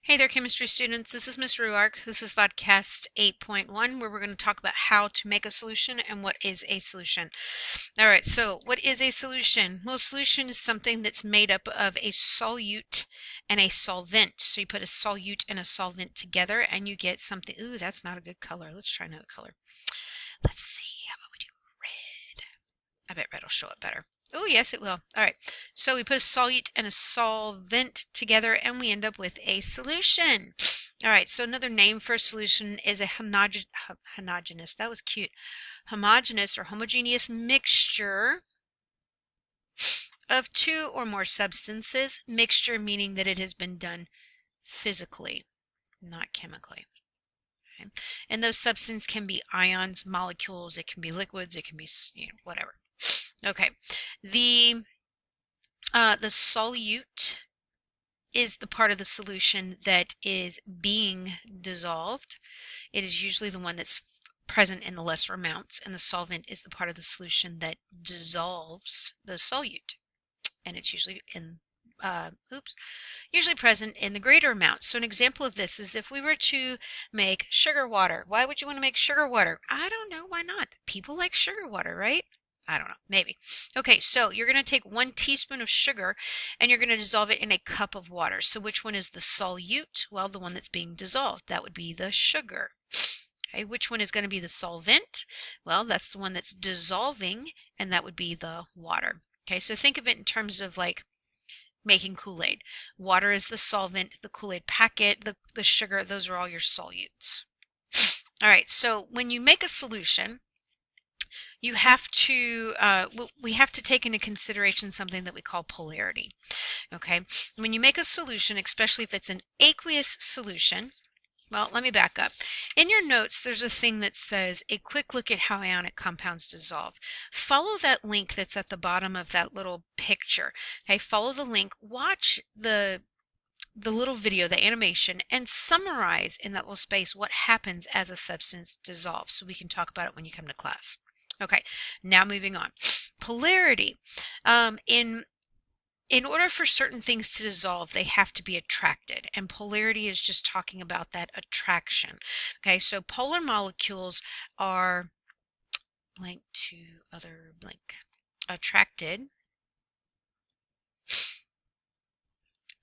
Hey there, chemistry students. This is Ms. Ruark. This is Vodcast 8.1, where we're going to talk about how to make a solution and what is a solution. All right, so what is a solution? Well, a solution is something that's made up of a solute and a solvent. So you put a solute and a solvent together and you get something. Ooh, that's not a good color. Let's try another color. Let's see. How about we do red? I bet red will show up better. Oh, yes, it will. All right. So we put a solute and a solvent together and we end up with a solution. All right. So another name for a solution is a homogeneous. That was cute. Homogeneous or homogeneous mixture of two or more substances. Mixture meaning that it has been done physically, not chemically. Okay. And those substances can be ions, molecules, it can be liquids, it can be, whatever. Okay, the solute is the part of the solution that is being dissolved. It is usually the one that's present in the lesser amounts, and the solvent is the part of the solution that dissolves the solute, and it's usually in usually present in the greater amounts. So an example of this is if we were to make sugar water. Why would you want to make sugar water? I don't know. Why not? People like sugar water, right? I don't know, maybe. Okay, so you're going to take 1 teaspoon of sugar and you're going to dissolve it in a cup of water. So which one is the solute? Well, the one that's being dissolved. That would be the sugar. Okay, which one is going to be the solvent? Well, that's the one that's dissolving, and that would be the water. Okay, so think of it in terms of like making Kool-Aid. Water is the solvent, the Kool-Aid packet, the sugar, those are all your solutes. All right, so when you make a solution, you have to, we have to take into consideration something that we call polarity. Okay, when you make a solution, especially if it's an aqueous solution, well, let me back up. In your notes, there's a thing that says a quick look at how ionic compounds dissolve. Follow that link that's at the bottom of that little picture. Okay, follow the link, watch the little video, the animation, and summarize in that little space what happens as a substance dissolves so we can talk about it when you come to class. Okay, now moving on. Polarity. In order for certain things to dissolve, they have to be attracted, and polarity is just talking about that attraction. Okay, so polar molecules are blank to other blank attracted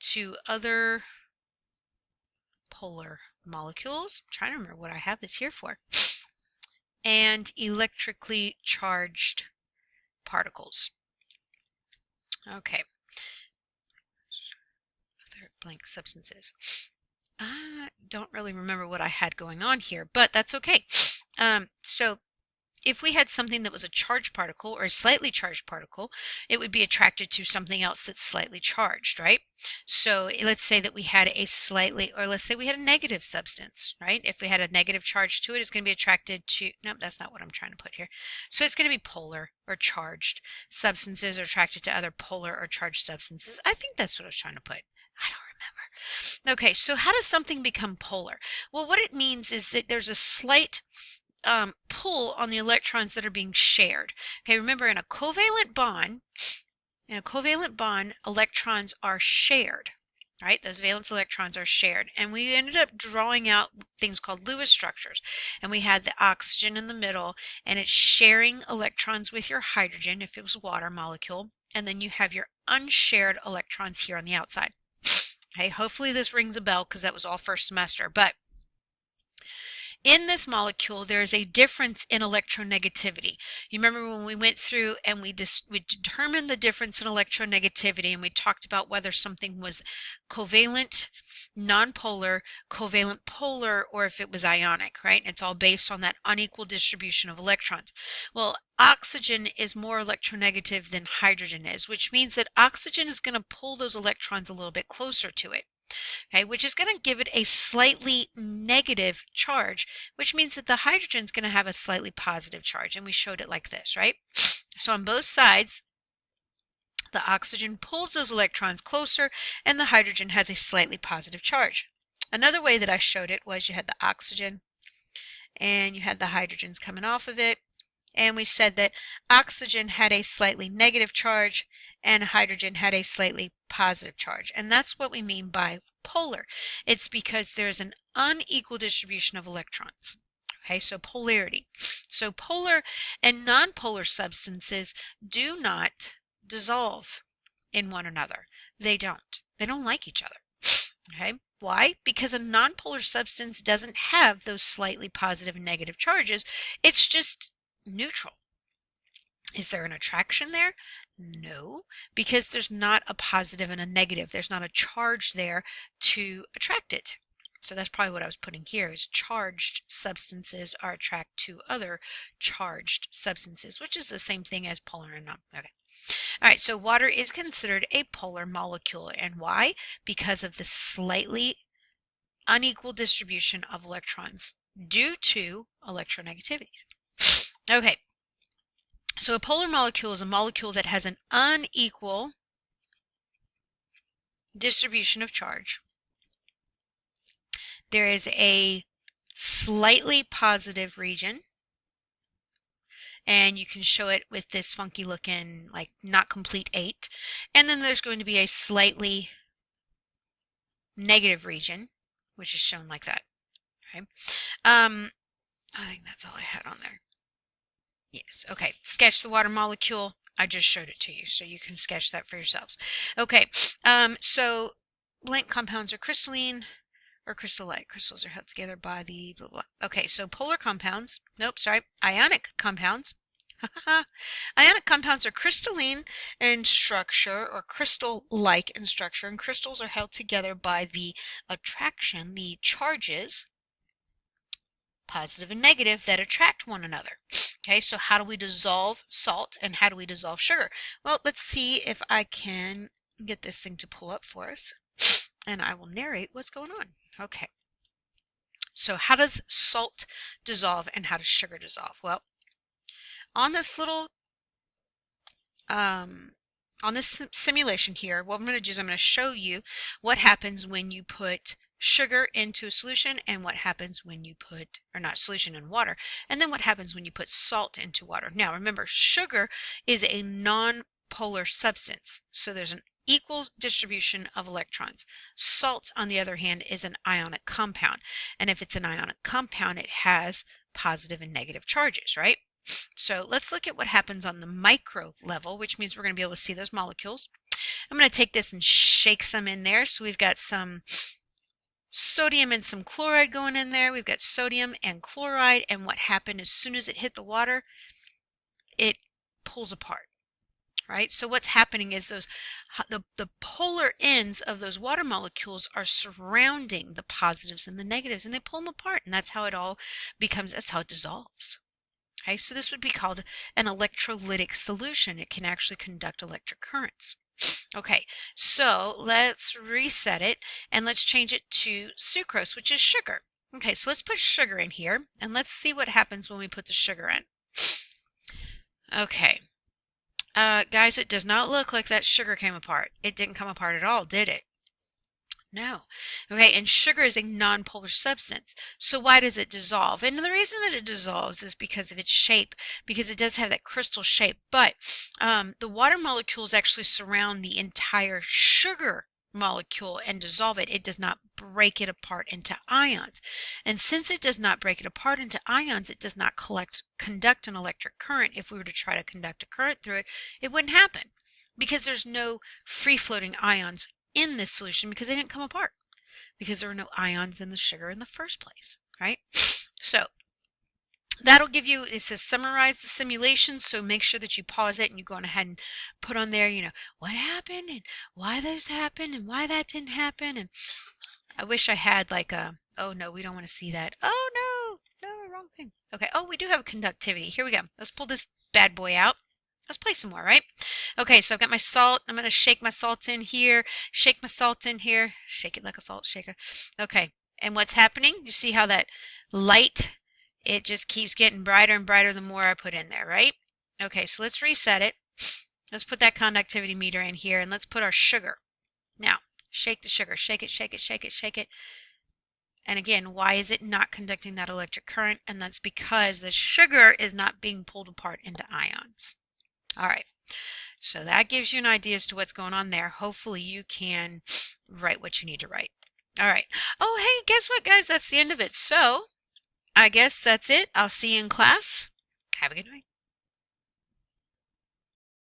to other polar molecules. I'm trying to remember what I have this here for. And electrically charged particles. Okay. Other blank substances. I don't really remember what I had going on here, but that's okay. So if we had something that was a charged particle or a slightly charged particle, it would be attracted to something else that's slightly charged, right? So let's say that we had a slightly, or let's say we had a negative substance, right? If we had a negative charge to it, it's going to be attracted to, no, that's not what I'm trying to put here. So it's going to be polar or charged. Substances are attracted to other polar or charged substances. I think that's what I was trying to put. I don't remember. Okay, so how does something become polar? Well, what it means is that there's a slight pull on the electrons that are being shared. Okay, remember in a covalent bond, electrons are shared. Right, those valence electrons are shared, and we ended up drawing out things called Lewis structures, and we had the oxygen in the middle, and it's sharing electrons with your hydrogen if it was a water molecule, and then you have your unshared electrons here on the outside. Okay, hopefully this rings a bell because that was all first semester, but in this molecule, there is a difference in electronegativity. You remember when we went through and we determined the difference in electronegativity, and we talked about whether something was covalent, nonpolar, covalent polar, or if it was ionic, right? It's all based on that unequal distribution of electrons. Well, oxygen is more electronegative than hydrogen is, which means that oxygen is going to pull those electrons a little bit closer to it. Okay, which is going to give it a slightly negative charge, which means that the hydrogen is going to have a slightly positive charge, and we showed it like this, right? So on both sides, the oxygen pulls those electrons closer, and the hydrogen has a slightly positive charge. Another way that I showed it was you had the oxygen, and you had the hydrogens coming off of it, and we said that oxygen had a slightly negative charge and hydrogen had a slightly positive charge. And that's what we mean by polar. It's because there's an unequal distribution of electrons. Okay, so polarity. So polar and nonpolar substances do not dissolve in one another. They don't. They don't like each other. Okay, why? Because a nonpolar substance doesn't have those slightly positive and negative charges. It's just neutral. Is there an attraction there? No, because there's not a positive and a negative. There's not a charge there to attract it. So that's probably what I was putting here is charged substances are attracted to other charged substances, which is the same thing as polar and non. Okay. All right, so water is considered a polar molecule. And why? Because of the slightly unequal distribution of electrons due to electronegativity. Okay. So a polar molecule is a molecule that has an unequal distribution of charge. There is a slightly positive region, and you can show it with this funky looking, like not complete 8. And then there's going to be a slightly negative region, which is shown like that. Okay. I think that's all I had on there. Yes, okay. Sketch the water molecule. I just showed it to you, so you can sketch that for yourselves. Okay, so blank compounds are crystalline or crystal-like. Crystals are held together by the blah, blah. Okay, so polar compounds, nope, sorry, ionic compounds. Ionic compounds are crystalline in structure or crystal-like in structure, and crystals are held together by the attraction, the charges, positive and negative, that attract one another. Okay, so how do we dissolve salt and how do we dissolve sugar? Well, let's see if I can get this thing to pull up for us and I will narrate what's going on. Okay, so how does salt dissolve and how does sugar dissolve? Well, on this little on this simulation here, what I'm going to do is I'm going to show you what happens when you put sugar into a solution and what happens when you put, or not solution, in water, and then what happens when you put salt into water. Now remember, sugar is a non-polar substance, so there's an equal distribution of electrons. Salt, on the other hand, is an ionic compound, and if it's an ionic compound, it has positive and negative charges, right? So let's look at what happens on the micro level, which means we're going to be able to see those molecules. I'm going to take this and shake some in there. So we've got some sodium and some chloride going in there. We've got sodium and chloride, and what happened as soon as it hit the water, it pulls apart, right? So what's happening is the polar ends of those water molecules are surrounding the positives and the negatives, and they pull them apart, and that's how it all becomes, that's how it dissolves. Okay, so this would be called an electrolytic solution. It can actually conduct electric currents. Okay, so let's reset it and let's change it to sucrose, which is sugar. Okay, so let's put sugar in here and let's see what happens when we put the sugar in. Okay, guys, it does not look like that sugar came apart. It didn't come apart at all, did it? No. Okay, and sugar is a nonpolar substance. So why does it dissolve? And the reason that it dissolves is because of its shape, because it does have that crystal shape. But the water molecules actually surround the entire sugar molecule and dissolve it. It does not break it apart into ions. And since it does not break it apart into ions, it does not conduct an electric current. If we were to try to conduct a current through it, it wouldn't happen because there's no free-floating ions in this solution because they didn't come apart because there were no ions in the sugar in the first place, right? So that'll give you, it says summarize the simulation, so make sure that you pause it and you go on ahead and put on there, you know, what happened and why this happened and why that didn't happen. And I wish I had like a, oh no, we don't want to see that. Oh no, wrong thing. Okay, oh, we do have conductivity. Here we go. Let's pull this bad boy out. Let's play some more, right? Okay, so I've got my salt. I'm going to shake my salt in here, shake my salt in here, shake it like a salt shaker. Okay, and what's happening? You see how that light, it just keeps getting brighter and brighter the more I put in there, right? Okay, so let's reset it. Let's put that conductivity meter in here, and let's put our sugar. Now, shake the sugar. Shake it, shake it, shake it, shake it. And again, why is it not conducting that electric current? And that's because the sugar is not being pulled apart into ions. All right, so that gives you an idea as to what's going on there. Hopefully you can write what you need to write. All right. Oh, hey, guess what, guys? That's the end of it. So I guess that's it. I'll see you in class. Have a good night.